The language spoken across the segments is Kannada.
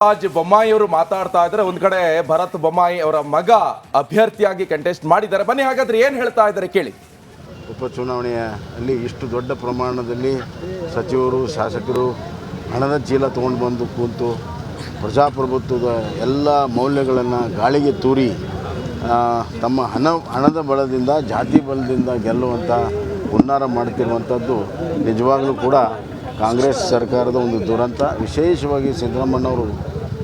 ಬೊಮ್ಮಾಯಿ ಅವರು ಮಾತಾಡ್ತಾ ಇದ್ದಾರೆ. ಒಂದ್ ಕಡೆ ಭರತ್ ಬೊಮ್ಮಾಯಿ ಅವರ ಮಗ ಅಭ್ಯರ್ಥಿಯಾಗಿ ಕಂಟೆಸ್ಟ್ ಮಾಡಿದ್ದಾರೆ. ಬನ್ನಿ ಹಾಗಾದ್ರೆ ಏನ್ ಹೇಳ್ತಾ ಇದ್ದಾರೆ ಕೇಳಿ. ಉಪಚುನಾವಣೆಯಲ್ಲಿ ಇಷ್ಟು ದೊಡ್ಡ ಪ್ರಮಾಣದಲ್ಲಿ ಸಚಿವರು ಶಾಸಕರು ಹಣದ ಚೀಲ ತೊಗೊಂಡು ಬಂದು ಕೂತು ಪ್ರಜಾಪ್ರಭುತ್ವದ ಎಲ್ಲ ಮೌಲ್ಯಗಳನ್ನು ಗಾಳಿಗೆ ತೂರಿ ತಮ್ಮ ಹಣದ ಬಲದಿಂದ ಜಾತಿ ಬಲದಿಂದ ಗೆಲ್ಲುವಂಥ ಹುನ್ನಾರ ಮಾಡ್ತಿರುವಂಥದ್ದು ನಿಜವಾಗಲೂ ಕೂಡ ಕಾಂಗ್ರೆಸ್ ಸರ್ಕಾರದ ಒಂದು ದುರಂತ. ವಿಶೇಷವಾಗಿ ಸಿದ್ದರಾಮಯ್ಯನವರು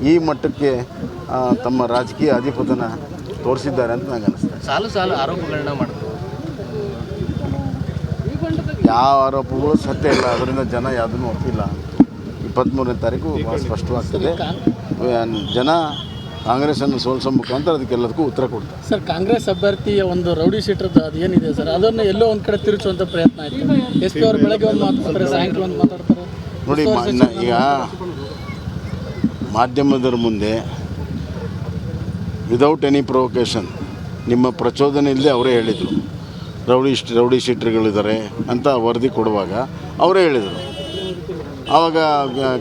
ಈ ಮಟ್ಟಕ್ಕೆ ತಮ್ಮ ರಾಜಕೀಯ ಅಧಿಪತನ ತೋರಿಸಿದ್ದಾರೆ ಅಂತ ನನಗೆ ಅನಿಸ್ತದೆ. ಸಾಲು ಆರೋಪಗಳನ್ನ ಮಾಡ್ತಾರೆ. ಯಾವ ಆರೋಪಗಳು ಸತ್ಯ ಇಲ್ಲ, ಅದರಿಂದ ಜನ ಯಾವುದನ್ನು ಒಪ್ಪಿಲ್ಲ. 23ನೇ ತಾರೀಕು ಸ್ಪಷ್ಟವಾಗ್ತದೆ. ಜನ ಕಾಂಗ್ರೆಸ್ಸನ್ನು ಸೋಲಿಸೋ ಮುಖಾಂತರ ಅದಕ್ಕೆಲ್ಲದಕ್ಕೂ ಉತ್ತರ ಕೊಡ್ತಾರೆ. ಸರ್, ಕಾಂಗ್ರೆಸ್ ಅಭ್ಯರ್ಥಿಯ ಒಂದು ರೌಡಿ ಶೀಟರ್ದು ಅದು ಏನಿದೆ ಸರ್, ಅದನ್ನು ಎಲ್ಲೋ ಒಂದು ಕಡೆ ತಿರುಚುವಂಥ ಪ್ರಯತ್ನ ಆಯಿತು. ಎಸ್ ಪಿ ಅವರು ಬೆಳಗ್ಗೆ ಒಂದು ಮಾತಾಡ್ತಾರೆ, ಸಾಯಂಕಾಲ ಒಂದು ಮಾತಾಡ್ತಾರೆ. ನೋಡಿ, ಈಗ ಮಾಧ್ಯಮದರ ಮುಂದೆ ವಿದೌಟ್ ಎನಿ ಪ್ರೊವೊಕೇಶನ್ ನಿಮ್ಮ ಪ್ರಚೋದನೆ ಇಲ್ಲದೆ ಅವರೇ ಹೇಳಿದರು ರೌಡಿ ಶೀಟರ್ಗಳಿದ್ದಾರೆ ಅಂತ ವರದಿ ಕೊಡುವಾಗ ಅವರೇ ಹೇಳಿದರು. ಆವಾಗ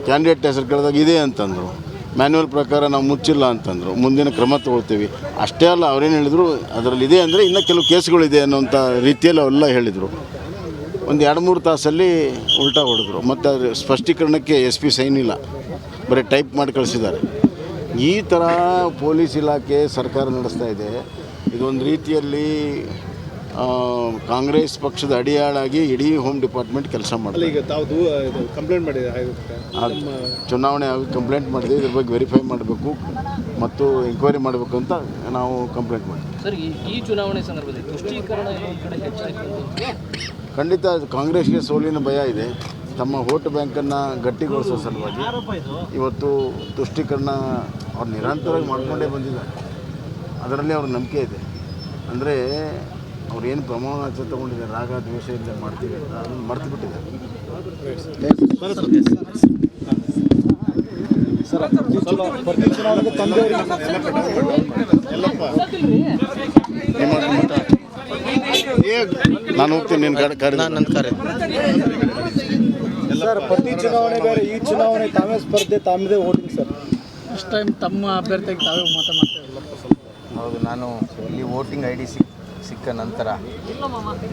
ಕ್ಯಾಂಡಿಡೇಟ್ ಹೆಸರು ಕೇಳಿದಾಗ ಇದೆ ಅಂತಂದರು. ಮ್ಯಾನ್ಯುವಲ್ ಪ್ರಕಾರ ನಾವು ಮುಚ್ಚಿಲ್ಲ ಅಂತಂದರು. ಮುಂದಿನ ಕ್ರಮ ತಗೊಳ್ತೀವಿ. ಅಷ್ಟೇ ಅಲ್ಲ, ಅವರೇನು ಹೇಳಿದರು, ಅದರಲ್ಲಿ ಇದೆ ಅಂದರೆ ಇನ್ನೂ ಕೆಲವು ಕೇಸ್ಗಳಿದೆ ಅನ್ನೋಂಥ ರೀತಿಯಲ್ಲಿ ಅವೆಲ್ಲ ಹೇಳಿದರು. ಒಂದು 2-3 ತಾಸಲ್ಲಿ ಉಲ್ಟಾ ಹೊಡೆದ್ರು. ಮತ್ತು ಅದ್ರ ಸ್ಪಷ್ಟೀಕರಣಕ್ಕೆ SP ಸೈನ್ ಇಲ್ಲ, ಬರೀ ಟೈಪ್ ಮಾಡಿ ಕಳಿಸಿದ್ದಾರೆ. ಈ ಥರ ಪೊಲೀಸ್ ಇಲಾಖೆ ಸರ್ಕಾರ ನಡೆಸ್ತಾ ಇದೆ. ಇದೊಂದು ರೀತಿಯಲ್ಲಿ ಕಾಂಗ್ರೆಸ್ ಪಕ್ಷದ ಅಡಿಯಾಳಾಗಿ ಇಡೀ ಹೋಮ್ ಡಿಪಾರ್ಟ್ಮೆಂಟ್ ಕೆಲಸ ಮಾಡಿದೆ. ಈಗ ತಾವು ಕಂಪ್ಲೇಂಟ್ ಮಾಡಿದೆ, ಚುನಾವಣೆ ಆಗಿ ಕಂಪ್ಲೇಂಟ್ ಮಾಡಿದೆ. ಇದ್ರ ಬಗ್ಗೆ ವೆರಿಫೈ ಮಾಡಬೇಕು ಮತ್ತು ಎಂಕ್ವೈರಿ ಮಾಡಬೇಕು ಅಂತ ನಾವು ಕಂಪ್ಲೇಂಟ್ ಮಾಡಿದ್ವಿ. ಸರ್, ಈ ಚುನಾವಣೆ ಸಂದರ್ಭದಲ್ಲಿ ತುಷ್ಟೀಕರಣ ಖಂಡಿತ ಕಾಂಗ್ರೆಸ್ಗೆ ಸೋಲಿನ ಭಯ ಇದೆ. ತಮ್ಮ ವೋಟ್ ಬ್ಯಾಂಕನ್ನು ಗಟ್ಟಿಗೊಳಿಸೋ ಸಲುವಾಗಿ ಇವತ್ತು ತುಷ್ಟೀಕರಣ ಅವ್ರು ನಿರಂತರವಾಗಿ ಮಾಡ್ಕೊಂಡೇ ಬಂದಿದ್ದಾರೆ. ಅದರಲ್ಲಿ ಅವ್ರ ನಂಬಿಕೆ ಇದೆ. ಅಂದರೆ ಅವ್ರು ಏನು ಪ್ರಮಾಣಾಚರಣೆ ತೊಗೊಂಡಿದ್ದಾರೆ, ರಾಗ ದ್ವೇಷ ಇಲ್ಲದೆ ಮಾಡ್ತೀವಿ ಅಂತ ಅದನ್ನು ಮರೆತು ಬಿಟ್ಟಿದ್ದಾರೆ. ನಾನು ಹೋಗ್ತೀನಿ, ನಿನ್ನ ನನ್ನ ಕಾರ್ಯ. ಸರ್, ಪ್ರತಿ ಚುನಾವಣೆ ಬೇರೆ, ಈ ಚುನಾವಣೆ ತಾವೇ ಸ್ಪರ್ಧೆ, ತಾಮದೇ ವೋಟಿಂಗ್ ಸರ್. ಫಸ್ಟ್ ಟೈಮ್ ತಮ್ಮ ಅಭ್ಯರ್ಥಿಗೆ ತಾವೇ ಮತ ಮಾಡ್ತಾ. ಹೌದು, ನಾನು ಇಲ್ಲಿ ವೋಟಿಂಗ್ ID ಸಿಕ್ಕ ನಂತರ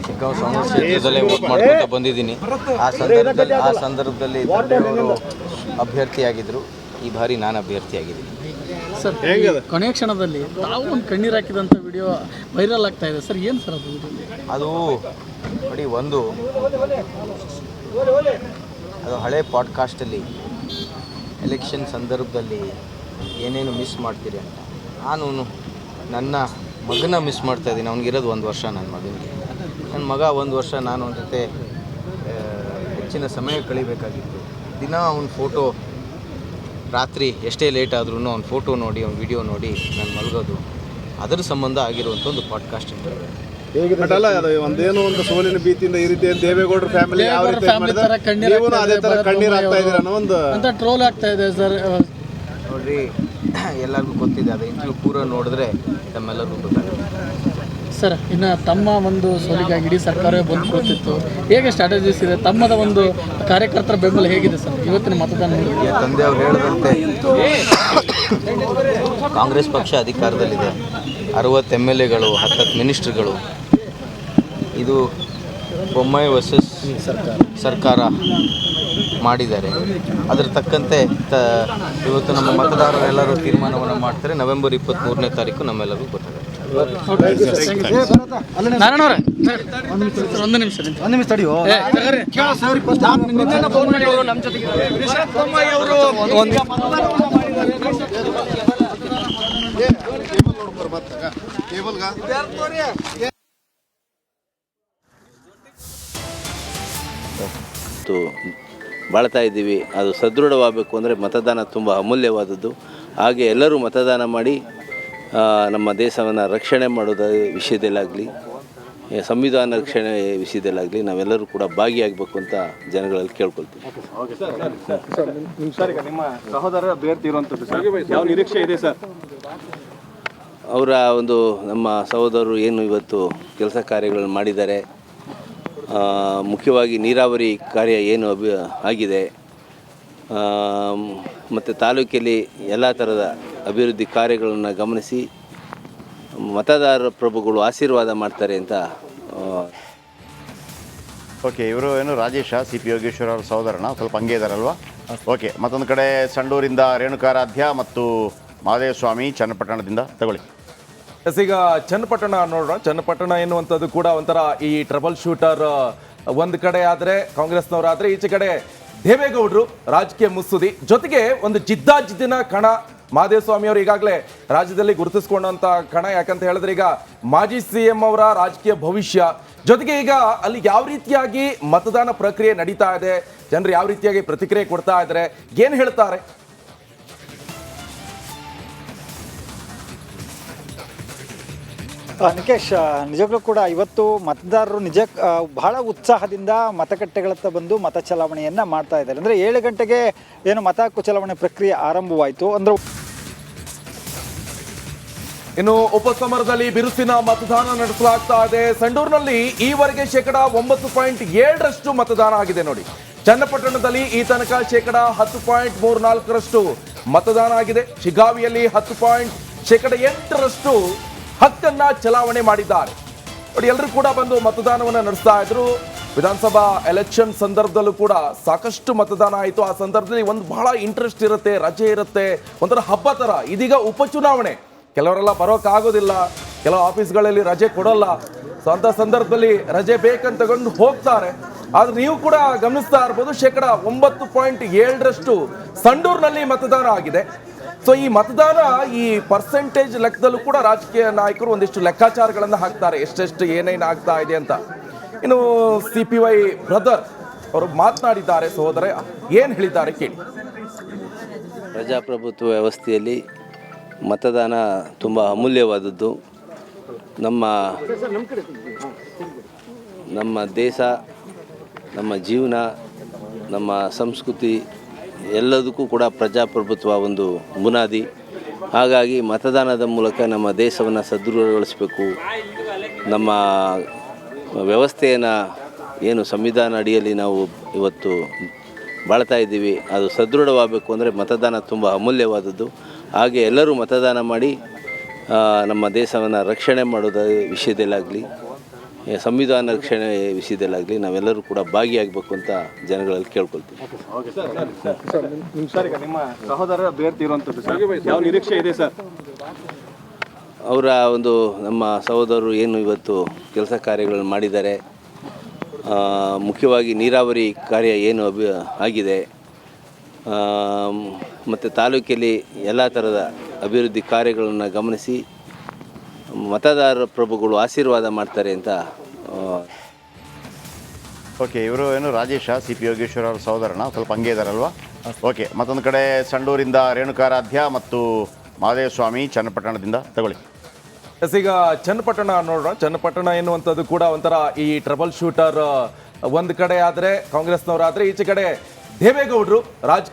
ಶಿಗ್ಗಾಂವ್ ಕ್ಷೇತ್ರದಲ್ಲೇ ವೋಟ್ ಮಾಡ್ಕೊತಾ ಬಂದಿದ್ದೀನಿ. ಆ ಸಂದರ್ಭದಲ್ಲಿ ತಂದೆಯವರು ಅಭ್ಯರ್ಥಿಯಾಗಿದ್ದರು. ಈ ಬಾರಿ ನಾನು ಅಭ್ಯರ್ಥಿಯಾಗಿದ್ದೀನಿ. ಸರ್, ಕೊನೆಯ ಕ್ಷಣದಲ್ಲಿ ತಾವು ಒಂದು ಕಣ್ಣೀರು ಹಾಕಿದಂಥ ವಿಡಿಯೋ ವೈರಲ್ ಆಗ್ತಾ ಇದೆ ಸರ್, ಏನು ಸರ್ ಅದು? ಅದು ನೋಡಿ, ಅದು ಹಳೆ ಪಾಡ್ಕಾಸ್ಟಲ್ಲಿ ಎಲೆಕ್ಷನ್ ಸಂದರ್ಭದಲ್ಲಿ ಏನೇನು ಮಿಸ್ ಮಾಡ್ತೀರಿ ಅಂತ. ನಾನು ನನ್ನ ಮಗನ ಮಿಸ್ ಮಾಡ್ತಾಯಿದ್ದೀನಿ. ಅವ್ನಿಗಿರೋದು 1 ವರ್ಷ. ನನ್ನ ಮಗನಿಗೆ, ನನ್ನ ಮಗ 1 ವರ್ಷ ನಾನು ಅವನ ಜೊತೆ ಹೆಚ್ಚಿನ ಸಮಯ ಕಳಿಬೇಕಾಗಿತ್ತು. ದಿನ ಅವನ ಫೋಟೋ, ರಾತ್ರಿ ಎಷ್ಟೇ ಲೇಟ್ ಆದ್ರೂ ಅವ್ನ ಫೋಟೋ ನೋಡಿ, ಅವ್ನ ವಿಡಿಯೋ ನೋಡಿ ನಾನು ಮಲಗೋದು. ಅದರ ಸಂಬಂಧ ಆಗಿರುವಂಥ ಒಂದು ಪಾಡ್ಕಾಸ್ಟ್ ಇತ್ತು. ಅಲ್ಲ, ಅದು ಒಂದೇನೋ ಒಂದು ಸೋಲಿನ ಭೀತಿಯಿಂದ ಈ ರೀತಿ ದೇವೇಗೌಡರ ಫ್ಯಾಮಿಲಿ ಯಾವ ರೀತಿ ಅದೇ ಥರ ಕಣ್ಣೀರು ಆಗ್ತಾ ಇದ್ದೀರ ಅನ್ನೋ ಒಂದು ಅಂತ ಟ್ರೋಲ್ ಆಗ್ತಾ ಇದೆ ಸರ್. ನೋಡ್ರಿ, ಎಲ್ಲರಿಗೂ ಗೊತ್ತಿದೆ. ಅದು ಇಂಟರ್ವ್ಯೂ ಪೂರ ನೋಡಿದ್ರೆ ನಮ್ಮೆಲ್ಲರಿಗೂ ಗೊತ್ತಾಗುತ್ತೆ. ಸರ್, ಇನ್ನು ತಮ್ಮ ಒಂದು ಸೋಲಿಗಾಗಿ ಇಡೀ ಸರ್ಕಾರವೇ ಬಂದು ಕೂತಿತ್ತು. ಹೇಗೆ ಸ್ಟ್ರಾಟಜೀಸ್ ಇದೆ? ತಮ್ಮದ ಒಂದು ಕಾರ್ಯಕರ್ತರ ಬೆಂಬಲ ಹೇಗಿದೆ ಸರ್ ಇವತ್ತಿನ ಮತದಾನ? ತಂದೆಯವರು ಹೇಳಿದಂತೆ ಕಾಂಗ್ರೆಸ್ ಪಕ್ಷ ಅಧಿಕಾರದಲ್ಲಿದೆ. 60 MLAಗಳು, 10 ಮಿನಿಸ್ಟ್ರುಗಳು. ಇದು ಬೊಮ್ಮಾಯಿ ವರ್ಸಸ್ ಸರ್ಕಾರ ಮಾಡಿದ್ದಾರೆ. ಅದರ ತಕ್ಕಂತೆ ಇವತ್ತು ನಮ್ಮ ಮತದಾರರೆಲ್ಲರೂ ತೀರ್ಮಾನವನ್ನು ಮಾಡ್ತಾರೆ. ನವೆಂಬರ್ 23ನೇ ತಾರೀಕು ನಮ್ಮೆಲ್ಲರಿಗೂ ಗೊತ್ತಾಗುತ್ತೆ. ಒಂದು ನಿಮಿಷ ತಡೆಯೋ. ಬಾಳ್ತಾ ಇದ್ದೀವಿ. ಅದು ಸದೃಢವಾಗಬೇಕು ಅಂದರೆ ಮತದಾನ ತುಂಬ ಅಮೂಲ್ಯವಾದದ್ದು. ಹಾಗೆ ಎಲ್ಲರೂ ಮತದಾನ ಮಾಡಿ ನಮ್ಮ ದೇಶವನ್ನು ರಕ್ಷಣೆ ಮಾಡೋದ ವಿಷಯದಲ್ಲಾಗಲಿ, ಸಂವಿಧಾನ ರಕ್ಷಣೆ ವಿಷಯದಲ್ಲಾಗಲಿ ನಾವೆಲ್ಲರೂ ಕೂಡ ಭಾಗಿಯಾಗಬೇಕು ಅಂತ ಜನಗಳಲ್ಲಿ ಕೇಳ್ಕೊಳ್ತೀವಿ. ನಿಮ್ಮ ಸಹೋದರ ಅಭ್ಯರ್ಥಿ ಇರುವಂಥದ್ದು ಯಾವ ನಿರೀಕ್ಷೆ ಇದೆ ಸರ್? ಅವರ ಒಂದು ನಮ್ಮ ಸಹೋದರರು ಏನು ಇವತ್ತು ಕೆಲಸ ಕಾರ್ಯಗಳನ್ನು ಮಾಡಿದ್ದಾರೆ, ಮುಖ್ಯವಾಗಿ ನೀರಾವರಿ ಕಾರ್ಯ ಏನು ಆಗಿದೆ, ಮತ್ತು ತಾಲೂಕಲ್ಲಿ ಎಲ್ಲ ಥರದ ಅಭಿವೃದ್ಧಿ ಕಾರ್ಯಗಳನ್ನು ಗಮನಿಸಿ ಮತದಾರ ಪ್ರಭುಗಳು ಆಶೀರ್ವಾದ ಮಾಡ್ತಾರೆ ಅಂತ ಓಕೆ, ಇವರು ಏನು ರಾಜೇಶ ಸಿ ಪಿ ಯೋಗೇಶ್ವರ ಅವ್ರ ಸಹೋದರನ ಸ್ವಲ್ಪ ಹಂಗೆ ಇದ್ದಾರಲ್ವಾ? ಓಕೆ, ಮತ್ತೊಂದು ಕಡೆ ಸಂಡೂರಿಂದ ರೇಣುಕಾರಾಧ್ಯ ಮತ್ತು ಮಹದೇವ ಸ್ವಾಮಿ ಚನ್ನಪಟ್ಟಣದಿಂದ ತಗೊಳ್ಳಿ. ಈಗ ಚನ್ನಪಟ್ಟಣ ನೋಡೋಣ. ಚನ್ನಪಟ್ಟಣ ಎನ್ನುವಂಥದ್ದು ಕೂಡ ಒಂಥರ ಈ ಟ್ರಬಲ್ ಶೂಟರ್. ಒಂದು ಕಡೆ ಆದರೆ ಕಾಂಗ್ರೆಸ್ನವರಾದರೆ, ಈಚೆ ಕಡೆ ದೇವೇಗೌಡರು ರಾಜಕೀಯ ಮುತ್ಸುದಿ, ಜೊತೆಗೆ ಒಂದು ಜಿದ್ದಿನ ಕಣ. ಮಹದೇವ ಸ್ವಾಮಿ ಅವರು ಈಗಾಗಲೇ ರಾಜ್ಯದಲ್ಲಿ ಗುರುತಿಸ್ಕೊಂಡಂತ ಕಣ. ಯಾಕಂತ ಹೇಳಿದ್ರೆ ಈಗ ಮಾಜಿ CM ಅವರ ರಾಜಕೀಯ ಭವಿಷ್ಯ, ಜೊತೆಗೆ ಈಗ ಅಲ್ಲಿ ಯಾವ ರೀತಿಯಾಗಿ ಮತದಾನ ಪ್ರಕ್ರಿಯೆ ನಡೀತಾ ಇದೆ, ಜನರು ಯಾವ ರೀತಿಯಾಗಿ ಪ್ರತಿಕ್ರಿಯೆ ಕೊಡ್ತಾ ಇದ್ದಾರೆ, ಏನು ಹೇಳ್ತಾರೆ? ನಿಕೇಶ್, ನಿಜಕ್ಕೂ ಕೂಡ ಇವತ್ತು ಮತದಾರರು ಬಹಳ ಉತ್ಸಾಹದಿಂದ ಮತಗಟ್ಟೆಗಳತ್ತ ಬಂದು ಮತ ಚಲಾವಣೆಯನ್ನು ಮಾಡ್ತಾ ಇದ್ದಾರೆ. ಅಂದರೆ 7 ಗಂಟೆಗೆ ಏನು ಮತ ಚಲಾವಣೆ ಪ್ರಕ್ರಿಯೆ ಆರಂಭವಾಯಿತು. ಅಂದರೆ ಇನ್ನು ಉಪಸಮರದಲ್ಲಿ ಬಿರುಸಿನ ಮತದಾನ ನಡೆಸಲಾಗ್ತಾ ಇದೆ. ಸಂಡೂರಿನಲ್ಲಿ ಈವರೆಗೆ 9.7% ಮತದಾನ ಆಗಿದೆ ನೋಡಿ. ಚನ್ನಪಟ್ಟಣದಲ್ಲಿ ಈ ತನಕ 10.34% ಮತದಾನ ಆಗಿದೆ. ಶಿಗಾವಿಯಲ್ಲಿ 8% ಹಕ್ಕನ್ನ ಚಲಾವಣೆ ಮಾಡಿದ್ದಾರೆ ನೋಡಿ. ಎಲ್ಲರೂ ಕೂಡ ಬಂದು ಮತದಾನವನ್ನು ನಡೆಸ್ತಾ ಇದ್ರು. ವಿಧಾನಸಭಾ ಎಲೆಕ್ಷನ್ ಸಂದರ್ಭದಲ್ಲೂ ಕೂಡ ಸಾಕಷ್ಟು ಮತದಾನ ಆಯಿತು. ಆ ಸಂದರ್ಭದಲ್ಲಿ ಒಂದು ಬಹಳ ಇಂಟ್ರೆಸ್ಟ್ ಇರುತ್ತೆ, ರಜೆ ಇರುತ್ತೆ, ಒಂಥರ ಹಬ್ಬ ಥರ. ಇದೀಗ ಉಪಚುನಾವಣೆ, ಕೆಲವರೆಲ್ಲ ಬರೋಕ್ಕಾಗೋದಿಲ್ಲ, ಕೆಲವು ಆಫೀಸ್ಗಳಲ್ಲಿ ರಜೆ ಕೊಡೋಲ್ಲ. ಸೊ ಅಂಥ ಸಂದರ್ಭದಲ್ಲಿ ರಜೆ ಬೇಕಂತ ತಗೊಂಡು ಹೋಗ್ತಾರೆ. ಆದ್ರೆ ನೀವು ಕೂಡ ಗಮನಿಸ್ತಾ ಇರ್ಬೋದು, 9.7% ಸಂಡೂರಿನಲ್ಲಿ ಮತದಾನ ಆಗಿದೆ. ಸೊ ಈ ಮತದಾನ, ಈ ಪರ್ಸೆಂಟೇಜ್ ಲೆಕ್ಕದಲ್ಲೂ ಕೂಡ ರಾಜಕೀಯ ನಾಯಕರು ಒಂದಿಷ್ಟು ಲೆಕ್ಕಾಚಾರಗಳನ್ನು ಹಾಕ್ತಾರೆ, ಎಷ್ಟೆಷ್ಟು ಏನೇನು ಆಗ್ತಾ ಇದೆ ಅಂತ. ಇನ್ನು CPY ಬ್ರದರ್ ಅವರು ಮಾತನಾಡಿದ್ದಾರೆ. ಸಹೋದರ ಏನು ಹೇಳಿದ್ದಾರೆ ಕೇಳಿ. ಪ್ರಜಾಪ್ರಭುತ್ವ ವ್ಯವಸ್ಥೆಯಲ್ಲಿ ಮತದಾನ ತುಂಬ ಅಮೂಲ್ಯವಾದದ್ದು. ನಮ್ಮ ದೇಶ, ನಮ್ಮ ಜೀವನ, ನಮ್ಮ ಸಂಸ್ಕೃತಿ ಎಲ್ಲದಕ್ಕೂ ಕೂಡ ಪ್ರಜಾಪ್ರಭುತ್ವ ಒಂದು ಬುನಾದಿ. ಹಾಗಾಗಿ ಮತದಾನದ ಮೂಲಕ ನಮ್ಮ ದೇಶವನ್ನು ಸದೃಢಗೊಳಿಸಬೇಕು. ನಮ್ಮ ವ್ಯವಸ್ಥೆಯನ್ನು ಏನು ಸಂವಿಧಾನ ಅಡಿಯಲ್ಲಿ ನಾವು ಇವತ್ತು ಬಾಳ್ತಾ ಇದ್ದೀವಿ, ಅದು ಸದೃಢವಾಗಬೇಕು ಅಂದರೆ ಮತದಾನ ತುಂಬ ಅಮೂಲ್ಯವಾದದ್ದು. ಹಾಗೆ ಎಲ್ಲರೂ ಮತದಾನ ಮಾಡಿ ನಮ್ಮ ದೇಶವನ್ನು ರಕ್ಷಣೆ ಮಾಡೋದ ವಿಷಯದಲ್ಲಾಗಲಿ, ಸಂವಿಧಾನ ರಕ್ಷಣೆ ವಿಷಯದಲ್ಲಾಗಲಿ ನಾವೆಲ್ಲರೂ ಕೂಡ ಭಾಗಿಯಾಗಬೇಕು ಅಂತ ಜನಗಳಲ್ಲಿ ಕೇಳ್ಕೊಳ್ತೀವಿ. ನಿಮ್ಮ ಸಹೋದರ ಅಭ್ಯರ್ಥಿ ಇರುವಂಥದ್ದು ಯಾವ ನಿರೀಕ್ಷೆ ಇದೆ ಸರ್? ಅವರ ಒಂದು ನಮ್ಮ ಸಹೋದರರು ಏನು ಇವತ್ತು ಕೆಲಸ ಕಾರ್ಯಗಳನ್ನು ಮಾಡಿದ್ದಾರೆ, ಮುಖ್ಯವಾಗಿ ನೀರಾವರಿ ಕಾರ್ಯ ಏನು ಆಗಿದೆ, ಮತ್ತು ತಾಲೂಕಲ್ಲಿ ಎಲ್ಲ ಥರದ ಅಭಿವೃದ್ಧಿ ಕಾರ್ಯಗಳನ್ನು ಗಮನಿಸಿ ಮತದಾರ ಪ್ರಭುಗಳು ಆಶೀರ್ವಾದ ಮಾಡ್ತಾರೆ ಅಂತ. ಓಕೆ, ಇವರು ಏನು ರಾಜೇಶ ಸಿ ಪಿ ಯೋಗೇಶ್ವರ ಅವ್ರ ಸಹೋದರನ ಸ್ವಲ್ಪ ಹಂಗೆ ಇದ್ದಾರಲ್ವಾ? ಓಕೆ, ಮತ್ತೊಂದು ಕಡೆ ಸಂಡೂರಿಂದ ರೇಣುಕಾರಾಧ್ಯ ಮತ್ತು ಮಹದೇವ ಸ್ವಾಮಿ ಚನ್ನಪಟ್ಟಣದಿಂದ ತಗೊಳ್ಳಿ. ಈಗ ಚನ್ನಪಟ್ಟಣ ನೋಡೋಣ. ಚನ್ನಪಟ್ಟಣ ಎನ್ನುವಂಥದ್ದು ಕೂಡ ಒಂಥರ ಈ ಟ್ರಬಲ್ ಶೂಟರ್. ಒಂದು ಕಡೆ ಆದರೆ ಕಾಂಗ್ರೆಸ್ನವರಾದರೆ, ಈಚೆ ಕಡೆ ದೇವೇಗೌಡರು ರಾಜಕೀಯ